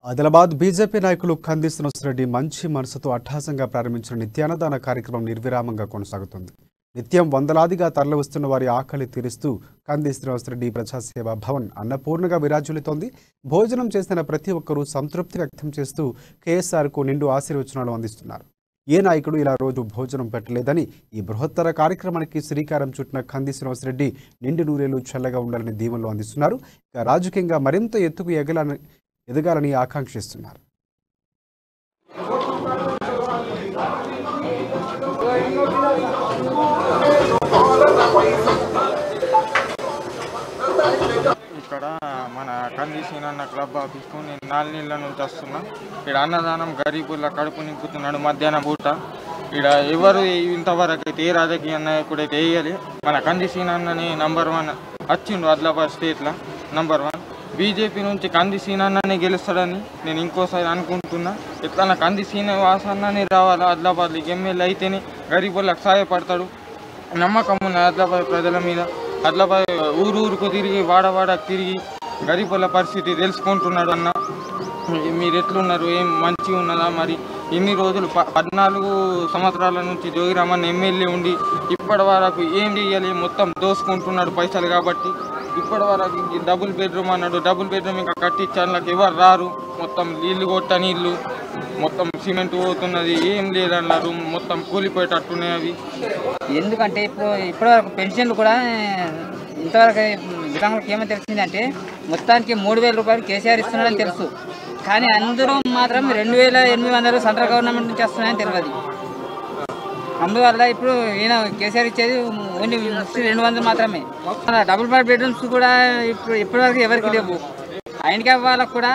Adilabad BJP నాయకులు కంది శ్రీనివాసరెడ్డి మంచి మనసుతో అట్టహాసంగా ప్రారంభించిన నిత్యాన్నదాన కార్యక్రమం నిర్విరామంగా కొనసాగుతుంది. నిత్యం వందలాదిగా తరలివస్తున్న వారి ఆకలి తీరుస్తూ కంది శ్రీనివాసరెడ్డి ప్రజాసేవా భవన్ అన్నపూర్ణగా విరాజులుతోంది. భోజనం చేసిన ప్రతి ఒక్కరూ సంతృప్తి వ్యక్తం చేస్తూ కేఎస్ఆర్కు నిండు ఆశీర్వచనాలు అందిస్తున్నారు. ఏ నాయకుడు ఇలా రోజు భోజనం పెట్టలేదని ఈ బృహత్తర కార్యక్రమానికి శ్రీకారం చుట్టిన కంది శ్రీనివాసరెడ్డి నిండు నూరేళ్లు చల్లగా ఉండాలని దీవెనలు అందిస్తున్నారు. ఇక రాజకీయంగా మరింత ఎత్తుకు ఎదగాలని ఆకాంక్షిస్తున్నారు. ఇక్కడ మన కంది సీనన్న క్లబ్ ఆఫీస్కు నేను 4 నెలల నుంచి వస్తున్నా. ఇక్కడ అన్నదానం గరీబుల కడుపు నింపుతున్నాడు మధ్యాహ్నం పూట. ఇక్కడ ఎవరు ఇంతవరకు అయితే ఏ రాజకీయ నాయకుడు అయితే వేయాలి. మన కంది సీనన్నని నంబర్ 1 వచ్చిండు ఆదిలాబాద్ స్టేట్లో నంబర్ 1. బీజేపీ నుంచి కంది సీనన్నని గెలుస్తాడని నేను ఇంకోసారి అనుకుంటున్నా. ఎట్లా కంది శ్రీనివాసన్నని రావాలి ఆదిలాబాద్కి ఎమ్మెల్యే అయితేనే గరీబులకు సహాయపడతాడు. నమ్మకం ఉన్న ఆదిలాబాద్ ప్రజల మీద. ఆదిలాబాద్ ఊరుకు తిరిగి వాడవాడకు తిరిగి గరీబుల పరిస్థితి తెలుసుకుంటున్నాడు. అన్న మీరు ఎట్లున్నారు, ఏం మంచిగా ఉన్నదా? మరి ఇన్ని రోజులు 14 సంవత్సరాల నుంచి జోగిరామన్ ఎమ్మెల్యే ఉండి ఇప్పటి వరకు ఏం చేయాలి, మొత్తం దోసుకుంటున్నాడు పైసలు. కాబట్టి ఇప్పటి వరకు డబుల్ బెడ్రూమ్ అన్నాడు, డబుల్ బెడ్రూమ్ ఇంకా కట్టించాలకు ఎవరు రారు. మొత్తం నీళ్ళు కొట్ట నీళ్ళు, మొత్తం సిమెంట్ పోతున్నది, ఏం లేదన్నారు, మొత్తం కూలిపోయేటట్టున్నాయి అవి. ఎందుకంటే ఇప్పటివరకు పెన్షన్లు కూడా ఇంతవరకు వికలాంగులకు ఏమో తెలిసిందంటే మొత్తానికి 3,000 రూపాయలు కేసీఆర్ ఇస్తున్నాడని తెలుసు. కానీ అందరూ మాత్రం 2,800 సెంట్రల్ గవర్నమెంట్ నుంచి వస్తున్నాయని తెలియదు. అందువల్ల ఇప్పుడు ఈయన కేసీఆర్ ఇచ్చేది ఓన్లీ 200 మాత్రమే. డబుల్ బెడ్రూమ్స్ కూడా ఇప్పటివరకు ఎవరికి లేవు. ఆయనకి వాళ్ళకు కూడా